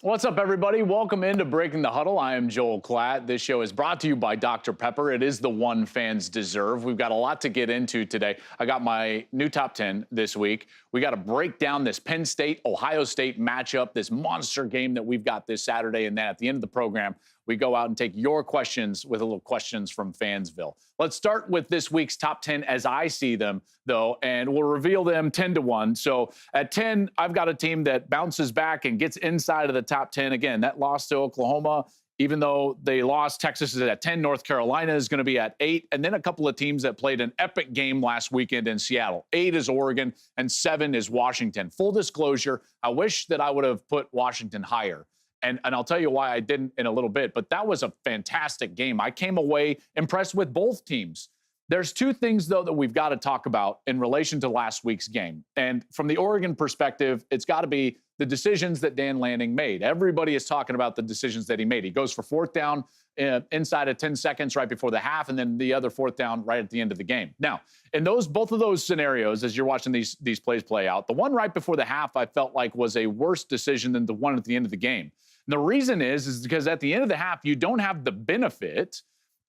What's up, everybody? Welcome into Breaking the Huddle. I am Joel Klatt. This show is brought to you by Dr. Pepper. It is the one fans deserve. We've got a lot to get into today. I got my new top 10 this week. We got to break down this Penn State, Ohio State matchup, this monster game that we've got this Saturday. And then at the end of the program, we go out and take your questions with a little questions from Fansville. Let's start with this week's top 10 as I see them, though, and we'll reveal them 10-1. So at 10, I've got a team that bounces back and gets inside of the top 10. Again, that loss to Oklahoma, even though they lost, Texas is at 10, North Carolina is going to be at 8, and then a couple of teams that played an epic game last weekend in Seattle. 8 is Oregon, and 7 is Washington. Full disclosure, I wish that I would have put Washington higher. And I'll tell you why I didn't in a little bit, but that was a fantastic game. I came away impressed with both teams. There's two things, though, that we've got to talk about in relation to last week's game. And from the Oregon perspective, it's got to be the decisions that Dan Lanning made. Everybody is talking about the decisions that he made. He goes for fourth down inside of 10 seconds right before the half, and then the other fourth down right at the end of the game. Now, in both of those scenarios, as you're watching these plays play out, the one right before the half I felt like was a worse decision than the one at the end of the game. And the reason is because at the end of the half, you don't have the benefit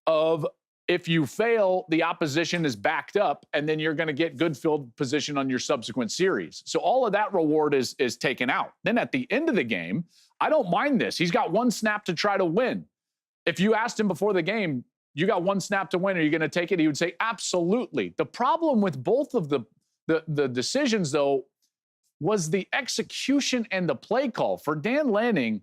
of, if you fail, the opposition is backed up, and then you're going to get good field position on your subsequent series. So all of that reward is taken out. Then at the end of the game, I don't mind this. He's got one snap to try to win. If you asked him before the game, you got one snap to win, are you going to take it? He would say, absolutely. The problem with both of the decisions, though, was the execution and the play call. For Dan Lanning,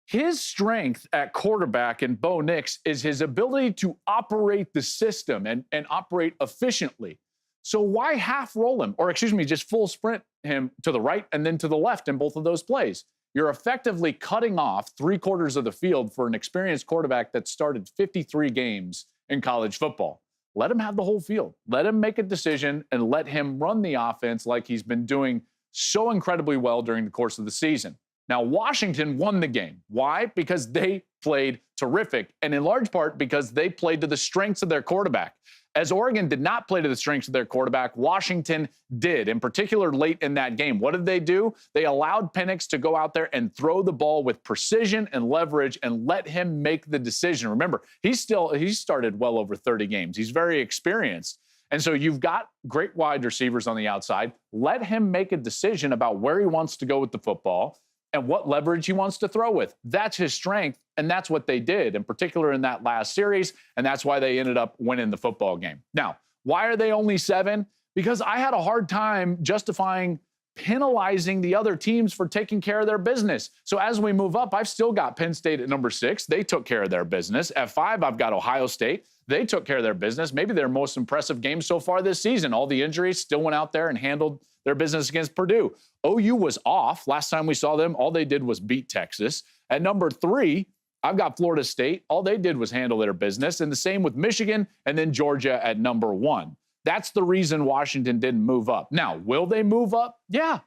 his strength at quarterback and Bo Nix is his ability to operate the system and operate efficiently. So why half roll him, or excuse me, just full sprint him to the right and then to the left in both of those plays? You're effectively cutting off 3/4 of the field for an experienced quarterback that started 53 games in college football. Let him have the whole field. Let him make a decision and let him run the offense like he's been doing so incredibly well during the course of the season. Now, Washington won the game. Why? Because they played terrific, and in large part because they played to the strengths of their quarterback. As Oregon did not play to the strengths of their quarterback, Washington did, in particular late in that game. What did they do? They allowed Penix to go out there and throw the ball with precision and leverage and let him make the decision. Remember, he started well over 30 games. He's very experienced. And so you've got great wide receivers on the outside. Let him make a decision about where he wants to go with the football and what leverage he wants to throw with. That's his strength, and that's what they did, in particular in that last series, and that's why they ended up winning the football game. Now, why are they only 7? Because I had a hard time justifying penalizing the other teams for taking care of their business. So as we move up, I've still got Penn State at number 6. They took care of their business. At 5, I've got Ohio State. They took care of their business. Maybe their most impressive game so far this season. All the injuries, still went out there and handled their business against Purdue. OU was off. Last time we saw them, all they did was beat Texas. At number 3, I've got Florida State. All they did was handle their business. And the same with Michigan, and then Georgia at number 1. That's the reason Washington didn't move up. Now, will they move up? Yeah,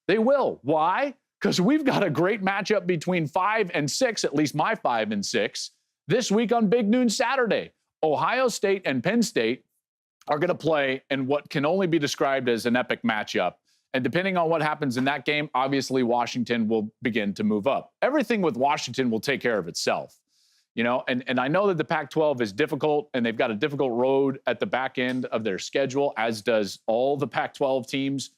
they will. Why? Because we've got a great matchup between 5 and 6, at least my 5 and 6, this week on Big Noon Saturday. Ohio State and Penn State are going to play in what can only be described as an epic matchup. And depending on what happens in that game, obviously Washington will begin to move up. Everything with Washington will take care of itself. You know, and I know that the Pac-12 is difficult, and they've got a difficult road at the back end of their schedule, as does all the Pac-12 teams,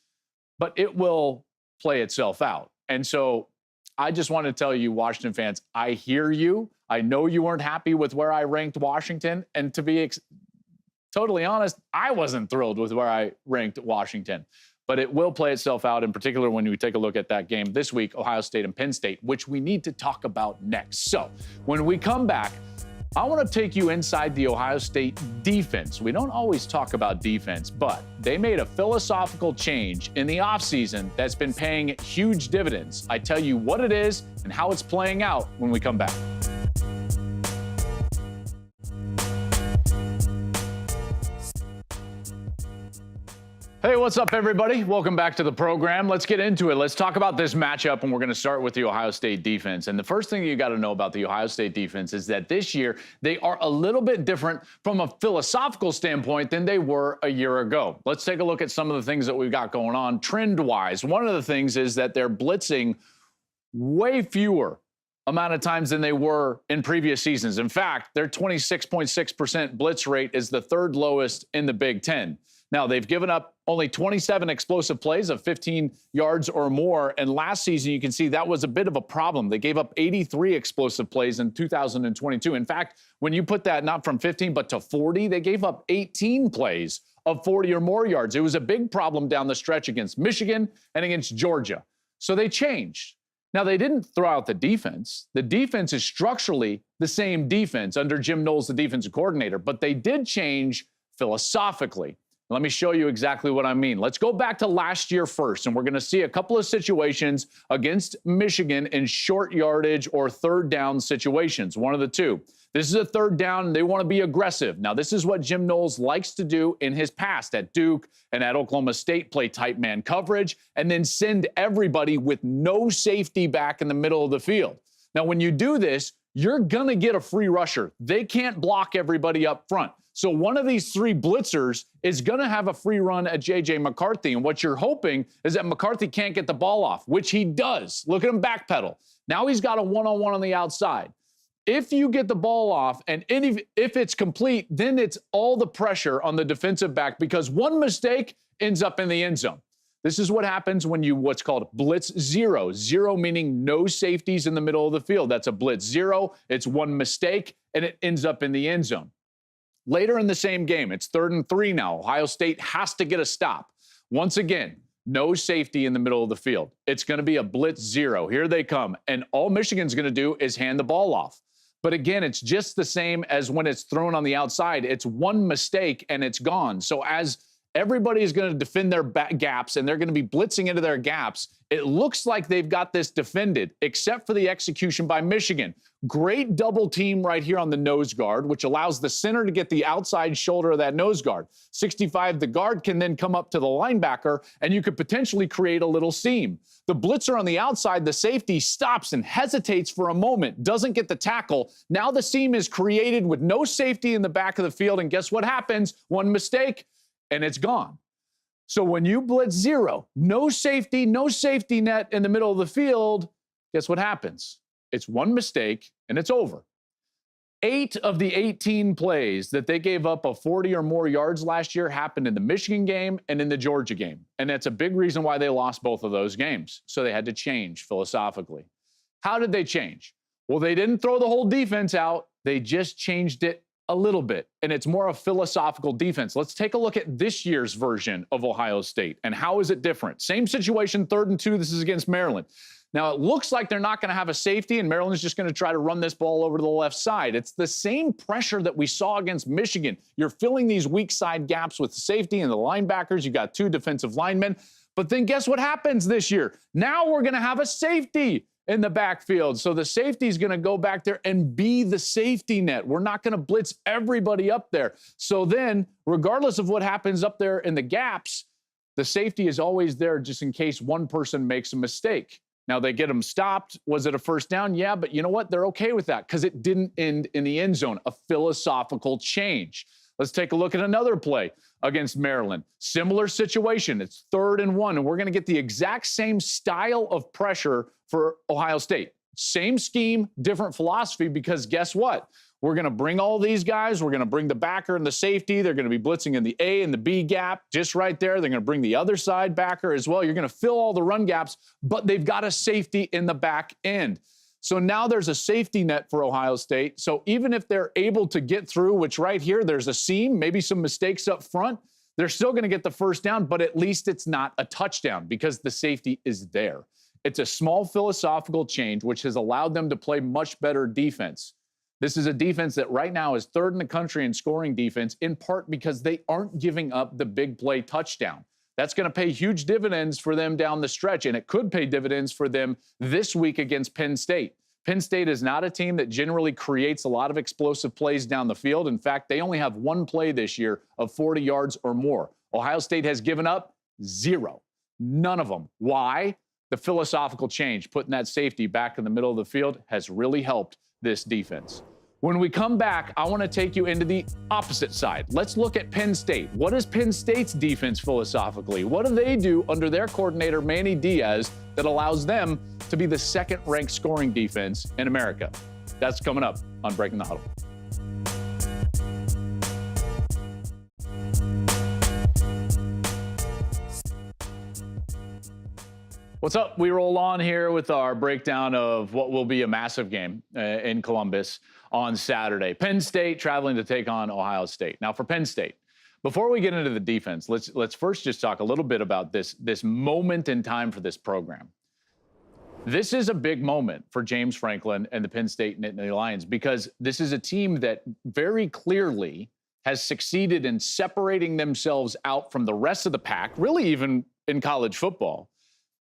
but it will play itself out. And so I just want to tell you, Washington fans, I hear you. I know you weren't happy with where I ranked Washington. And to be totally honest, I wasn't thrilled with where I ranked Washington. But it will play itself out, in particular when we take a look at that game this week, Ohio State and Penn State, which we need to talk about next. So when we come back, I want to take you inside the Ohio State defense. We don't always talk about defense, but they made a philosophical change in the offseason that's been paying huge dividends. I tell you what it is and how it's playing out when we come back. Hey, what's up, everybody? Welcome back to the program. Let's get into it. Let's talk about this matchup, and we're going to start with the Ohio State defense. And the first thing you got to know about the Ohio State defense is that this year they are a little bit different from a philosophical standpoint than they were a year ago. Let's take a look at some of the things that we've got going on trend-wise. One of the things is that they're blitzing way fewer amount of times than they were in previous seasons. In fact, their 26.6% blitz rate is the third lowest in the Big Ten. Now, they've given up only 27 explosive plays of 15 yards or more, and last season you can see that was a bit of a problem. They gave up 83 explosive plays in 2022. In fact, when you put that not from 15 but to 40, they gave up 18 plays of 40 or more yards. It was a big problem down the stretch against Michigan and against Georgia. So they changed. Now, they didn't throw out the defense. The defense is structurally the same defense under Jim Knowles, the defensive coordinator, but they did change philosophically. Let me show you exactly what I mean. Let's go back to last year first, and we're going to see a couple of situations against Michigan in short yardage or third down situations, one of the two. This is a third down, and they want to be aggressive. Now, this is what Jim Knowles likes to do in his past at Duke and at Oklahoma State, play tight man coverage, and then send everybody with no safety back in the middle of the field. Now, when you do this, you're going to get a free rusher. They can't block everybody up front. So one of these three blitzers is going to have a free run at J.J. McCarthy. And what you're hoping is that McCarthy can't get the ball off, which he does. Look at him backpedal. Now he's got a one-on-one on the outside. If you get the ball off and if it's complete, then it's all the pressure on the defensive back because one mistake ends up in the end zone. This is what happens when you what's called blitz zero. Zero meaning no safeties in the middle of the field. That's a blitz zero. It's one mistake, and it ends up in the end zone. Later in the same game, it's 3rd and 3 now. Ohio State has to get a stop. Once again, no safety in the middle of the field. It's going to be a blitz zero. Here they come. And all Michigan's going to do is hand the ball off. But again, it's just the same as when it's thrown on the outside. It's one mistake and it's gone. So as everybody is going to defend their gaps and they're going to be blitzing into their gaps, it looks like they've got this defended, except for the execution by Michigan. Great double team right here on the nose guard, which allows the center to get the outside shoulder of that nose guard. 65, the guard can then come up to the linebacker, and you could potentially create a little seam. The blitzer on the outside, the safety, stops and hesitates for a moment, doesn't get the tackle. Now the seam is created with no safety in the back of the field, and guess what happens? One mistake, and it's gone. So when you blitz zero, no safety net in the middle of the field, guess what happens? It's one mistake, and it's over. 8 of the 18 plays that they gave up of 40 or more yards last year happened in the Michigan game and in the Georgia game. And that's a big reason why they lost both of those games. So they had to change philosophically. How did they change? Well, they didn't throw the whole defense out. They just changed it a little bit, and it's more a philosophical defense. Let's take a look at this year's version of Ohio State, and how is it different? Same situation, 3rd and 2. This is against Maryland. Now, it looks like they're not going to have a safety, and Maryland's just going to try to run this ball over to the left side. It's the same pressure that we saw against Michigan. You're filling these weak side gaps with safety and the linebackers. You got 2 defensive linemen. But then guess what happens this year? Now we're going to have a safety in the backfield. So the safety is going to go back there and be the safety net. We're not going to blitz everybody up there. So then, regardless of what happens up there in the gaps, the safety is always there just in case one person makes a mistake. Now, they get them stopped. Was it a first down? Yeah, but you know what? They're okay with that because it didn't end in the end zone. A philosophical change. Let's take a look at another play against Maryland. Similar situation. It's 3rd and 1, and we're going to get the exact same style of pressure for Ohio State. Same scheme, different philosophy, because guess what? We're going to bring all these guys. We're going to bring the backer and the safety. They're going to be blitzing in the A and the B gap just right there. They're going to bring the other side backer as well. You're going to fill all the run gaps, but they've got a safety in the back end. So now there's a safety net for Ohio State. So even if they're able to get through, which right here, there's a seam, maybe some mistakes up front, they're still going to get the first down, but at least it's not a touchdown because the safety is there. It's a small philosophical change, which has allowed them to play much better defense. This is a defense that right now is 3rd in the country in scoring defense, in part because they aren't giving up the big play touchdown. That's going to pay huge dividends for them down the stretch, and it could pay dividends for them this week against Penn State. Penn State is not a team that generally creates a lot of explosive plays down the field. In fact, they only have one play this year of 40 yards or more. Ohio State has given up Zero. None of them. Why? The philosophical change, putting that safety back in the middle of the field, has really helped this defense. When we come back, I want to take you into the opposite side. Let's look at Penn State. What is Penn State's defense philosophically? What do they do under their coordinator, Manny Diaz, that allows them to be the second-ranked scoring defense in America? That's coming up on Breaking the Huddle. What's up? We roll on here with our breakdown of what will be a massive game in Columbus on Saturday. Penn State traveling to take on Ohio State. Now, for Penn State, before we get into the defense, let's first just talk a little bit about this moment in time for this program. This is a big moment for James Franklin and the Penn State Nittany Lions because this is a team that very clearly has succeeded in separating themselves out from the rest of the pack, really even in college football.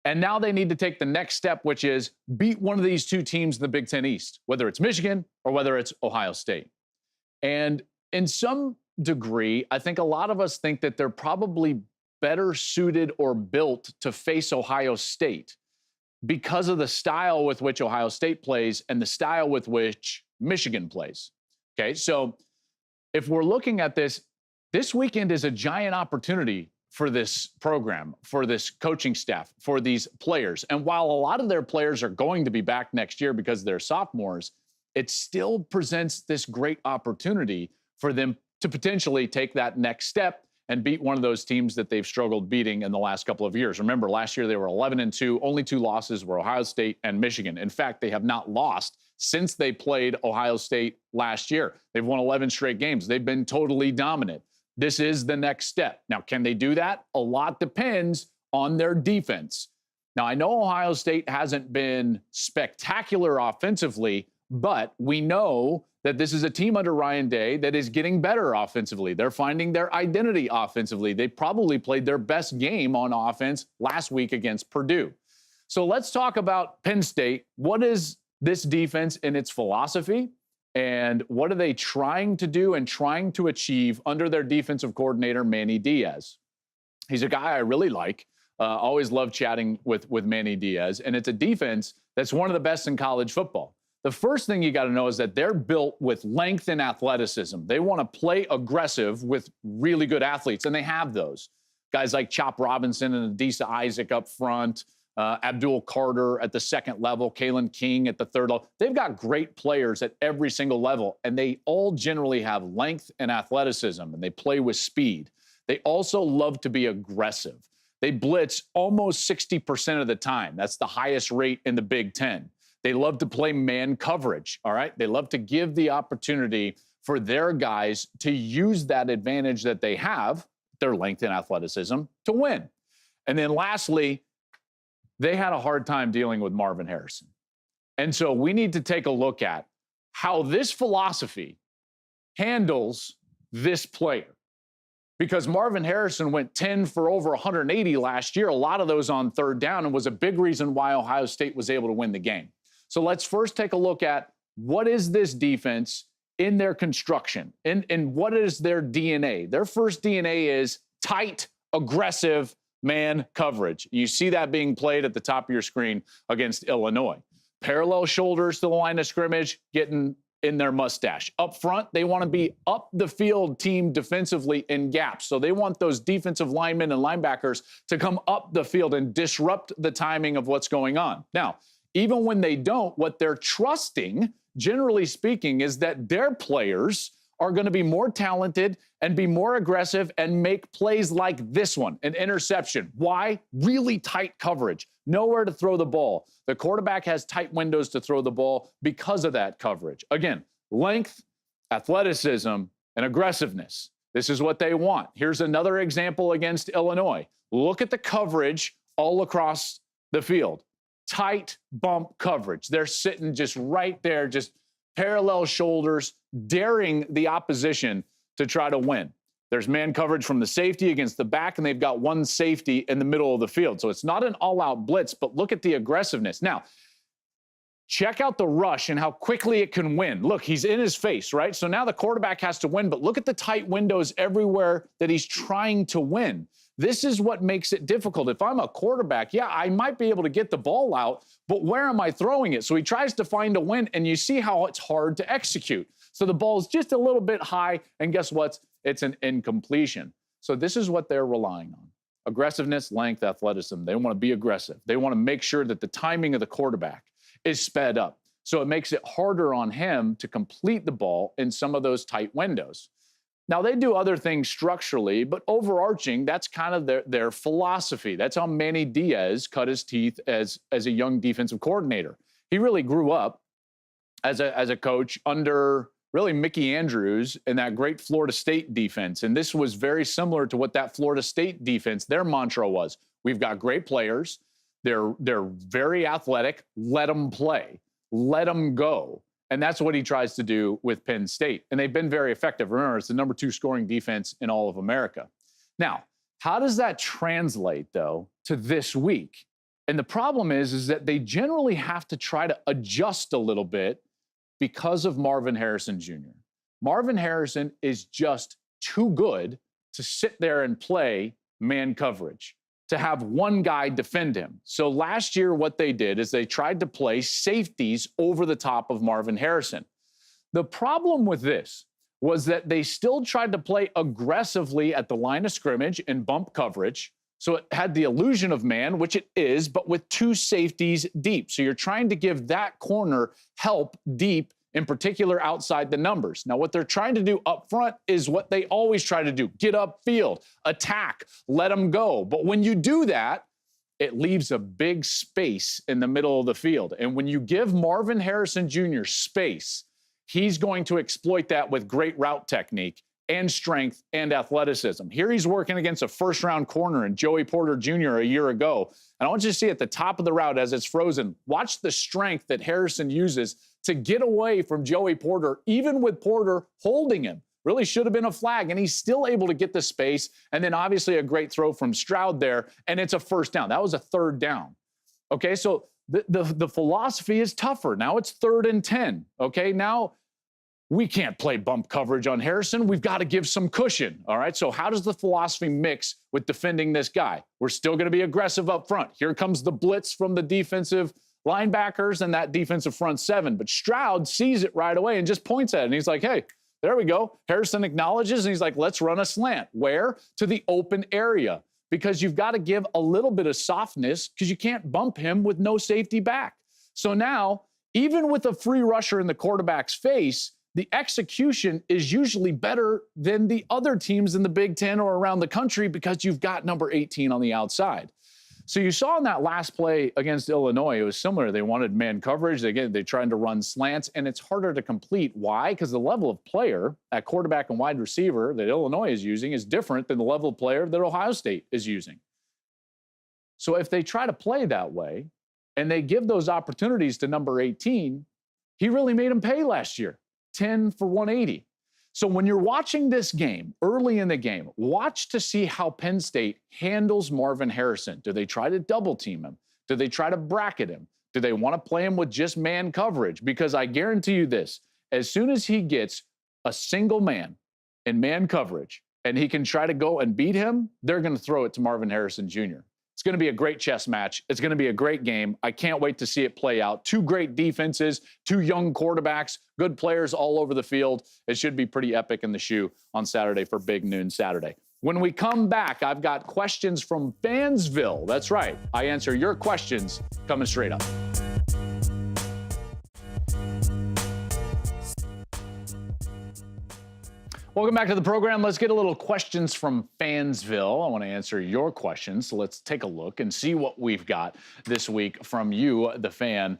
And now they need to take the next step, which is beat one of these two teams in the Big Ten East, whether it's Michigan or whether it's Ohio State. And in some degree, I think a lot of us think that they're probably better suited or built to face Ohio State because of the style with which Ohio State plays and the style with which Michigan plays. Okay, so if we're looking at this weekend is a giant opportunity for this program, for this coaching staff, for these players. And while a lot of their players are going to be back next year because they're sophomores, it still presents this great opportunity for them to potentially take that next step and beat one of those teams that they've struggled beating in the last couple of years. Remember, last year they were 11-2. Only two losses were Ohio State and Michigan. In fact, they have not lost since they played Ohio State last year. They've won 11 straight games. They've been totally dominant. This is the next step. Now, can they do that? A lot depends on their defense. Now, I know Ohio State hasn't been spectacular offensively, but we know that this is a team under Ryan Day that is getting better offensively. They're finding their identity offensively. They probably played their best game on offense last week against Purdue. So let's talk about Penn State. What is this defense in its philosophy? And what are they trying to do and trying to achieve under their defensive coordinator, Manny Diaz? He's a guy I really like. Always love chatting with Manny Diaz. And it's a defense that's one of the best in college football. The first thing you got to know is that they're built with length and athleticism. They want to play aggressive with really good athletes, and they have those. Guys like Chop Robinson and Adisa Isaac up front, Abdul Carter at the second level, Kalen King at the third level. They've got great players at every single level, and they all generally have length and athleticism, and they play with speed. They also love to be aggressive. They blitz almost 60% of the time. That's the highest rate in the Big Ten. They love to play man coverage, all right? They love to give the opportunity for their guys to use that advantage that they have, their length and athleticism, to win. And then lastly, they had a hard time dealing with Marvin Harrison. And so we need to take a look at how this philosophy handles this player. Because Marvin Harrison went 10 for over 180 last year, a lot of those on third down, and was a big reason why Ohio State was able to win the game. So let's first take a look at what is this defense in their construction, and what is their DNA. Their first DNA is tight, aggressive, man coverage. You see that being played at the top of your screen against Illinois. Parallel shoulders to the line of scrimmage, getting in their mustache. Up front, they want to be up the field team defensively in gaps. So they want those defensive linemen and linebackers to come up the field and disrupt the timing of what's going on. Now, even when they don't, what they're trusting, generally speaking, is that their players are going to be more talented and be more aggressive and make plays like this one, an interception. Why? Really tight coverage. Nowhere to throw the ball. The quarterback has tight windows to throw the ball because of that coverage. Again, length, athleticism, and aggressiveness. This is what they want. Here's another example against Illinois. Look at the coverage all across the field. Tight bump coverage. They're sitting just right there, just parallel shoulders, daring the opposition to try to win. There's man coverage from the safety against the back, and they've got one safety in the middle of the field. So it's not an all-out blitz, but look at the aggressiveness. Now, check out the rush and how quickly it can win. Look, he's in his face, right? So now the quarterback has to win, but look at the tight windows everywhere that he's trying to win. This is what makes it difficult. If I'm a quarterback, yeah, I might be able to get the ball out, but where am I throwing it? So he tries to find a wind, and you see how it's hard to execute. So the ball's just a little bit high, and guess what? It's an incompletion. So this is what they're relying on. Aggressiveness, length, athleticism. They want to be aggressive. They want to make sure that the timing of the quarterback is sped up. So it makes it harder on him to complete the ball in some of those tight windows. Now, they do other things structurally, but overarching, that's kind of their philosophy. That's how Manny Diaz cut his teeth as a young defensive coordinator. He really grew up as a coach under really Mickey Andrews and that great Florida State defense. And this was very similar to what that Florida State defense, their mantra was. We've got great players. They're very athletic. Let them play. Let them go. And that's what he tries to do with Penn State. And they've been very effective. Remember, it's the number 2 scoring defense in all of America. Now, how does that translate, though, to this week? And the problem is that they generally have to try to adjust a little bit because of Marvin Harrison Jr. Marvin Harrison is just too good to sit there and play man coverage, to have one guy defend him. So last year, what they did is they tried to play safeties over the top of Marvin Harrison. The problem with this was that they still tried to play aggressively at the line of scrimmage and bump coverage. So it had the illusion of man, which it is, but with 2 safeties deep. So you're trying to give that corner help deep, in particular outside the numbers. Now, what they're trying to do up front is what they always try to do. Get upfield, attack, let them go. But when you do that, it leaves a big space in the middle of the field. And when you give Marvin Harrison Jr. space, he's going to exploit that with great route technique and strength and athleticism. Here he's working against a first-round corner in Joey Porter Jr. a year ago. And I want you to see at the top of the route as it's frozen, watch the strength that Harrison uses to get away from Joey Porter, even with Porter holding him. Really should have been a flag, and he's still able to get the space. And then obviously a great throw from Stroud there, and it's a first down. That was a 3rd down. Okay, so the philosophy is tougher. Now it's 3rd and 10. Okay, now we can't play bump coverage on Harrison. We've got to give some cushion, all right? So how does the philosophy mix with defending this guy? We're still going to be aggressive up front. Here comes the blitz from the defensive linebackers and that defensive front 7. But Stroud sees it right away and just points at it. And he's like, hey, there we go. Harrison acknowledges, and he's like, let's run a slant. Where? To the open area. Because you've got to give a little bit of softness because you can't bump him with no safety back. So now, even with a free rusher in the quarterback's face, the execution is usually better than the other teams in the Big Ten or around the country because you've got number 18 on the outside. So you saw in that last play against Illinois, it was similar. They wanted man coverage. They tried to run slants, and it's harder to complete. Why? Because the level of player at quarterback and wide receiver that Illinois is using is different than the level of player that Ohio State is using. So if they try to play that way and they give those opportunities to number 18, he really made him pay last year, 10 for 180. So when you're watching this game, early in the game, watch to see how Penn State handles Marvin Harrison. Do they try to double team him? Do they try to bracket him? Do they want to play him with just man coverage? Because I guarantee you this, as soon as he gets a single man in man coverage and he can try to go and beat him, they're going to throw it to Marvin Harrison Jr. It's going to be a great chess match. It's going to be a great game. I can't wait to see it play out. 2 great defenses, 2 young quarterbacks, good players all over the field. It should be pretty epic in the shoe on Saturday for Big Noon Saturday. When we come back, I've got questions from Fansville. That's right. I answer your questions coming straight up. Welcome back to the program. Let's get a little questions from Fansville. I want to answer your questions. So let's take a look and see what we've got this week from you, the fan,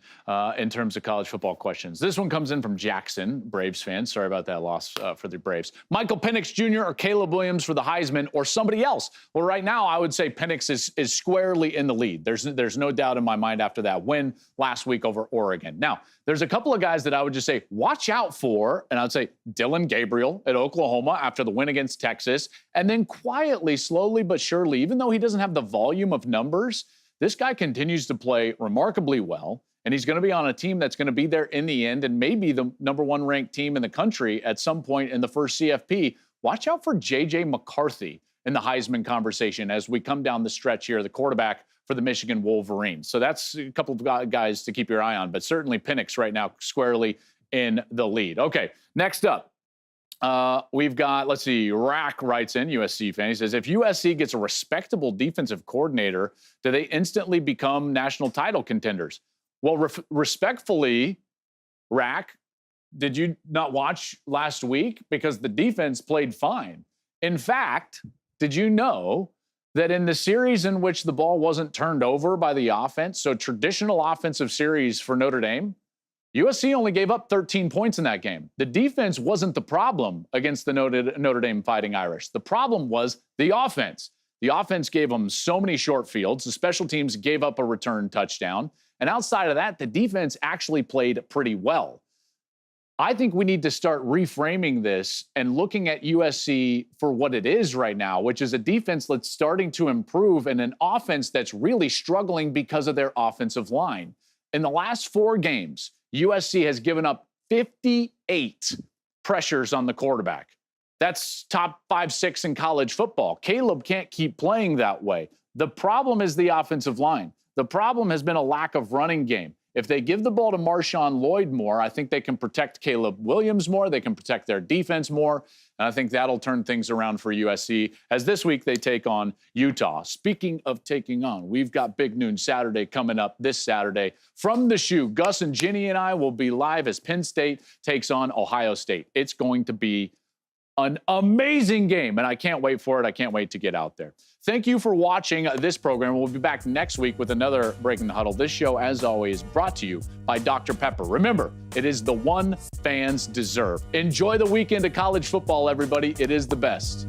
in terms of college football questions. This one comes in from Jackson, Braves fan. Sorry about that loss for the Braves. Michael Penix Jr. or Caleb Williams for the Heisman or somebody else? Well, right now, I would say Penix is squarely in the lead. There's no doubt in my mind after that win last week over Oregon. Now, there's a couple of guys that I would just say, watch out for, and I'd say Dillon Gabriel at Oklahoma after the win against Texas, and then quietly, slowly but surely, even though he doesn't have the volume of numbers, this guy continues to play remarkably well, and he's going to be on a team that's going to be there in the end and maybe the number 1 ranked team in the country at some point in the first CFP. Watch out for J.J. McCarthy in the Heisman conversation as we come down the stretch here, the quarterback for the Michigan Wolverines. So that's a couple of guys to keep your eye on, but certainly Penix right now squarely in the lead. Okay, next up, we've got, let's see, Rack writes in, USC fan. He says, if USC gets a respectable defensive coordinator, do they instantly become national title contenders? Well, respectfully, Rack, did you not watch last week? Because the defense played fine. In fact, did you know that in the series in which the ball wasn't turned over by the offense, so traditional offensive series for Notre Dame, USC only gave up 13 points in that game. The defense wasn't the problem against the Notre Dame Fighting Irish. The problem was the offense. The offense gave them so many short fields. The special teams gave up a return touchdown. And outside of that, the defense actually played pretty well. I think we need to start reframing this and looking at USC for what it is right now, which is a defense that's starting to improve and an offense that's really struggling because of their offensive line. In the last 4 games, USC has given up 58 pressures on the quarterback. That's top 5, 6 in college football. Caleb can't keep playing that way. The problem is the offensive line. The problem has been a lack of running game. If they give the ball to Marshawn Lloyd more, I think they can protect Caleb Williams more. They can protect their defense more. And I think that'll turn things around for USC as this week they take on Utah. Speaking of taking on, we've got Big Noon Saturday coming up this Saturday. From the shoe, Gus and Ginny and I will be live as Penn State takes on Ohio State. It's going to be an amazing game, and I can't wait for it. I can't wait to get out there. Thank you for watching this program. We'll be back next week with another Breaking the Huddle. This show, as always, brought to you by Dr. Pepper. Remember, it is the one fans deserve. Enjoy the weekend of college football, everybody. It is the best.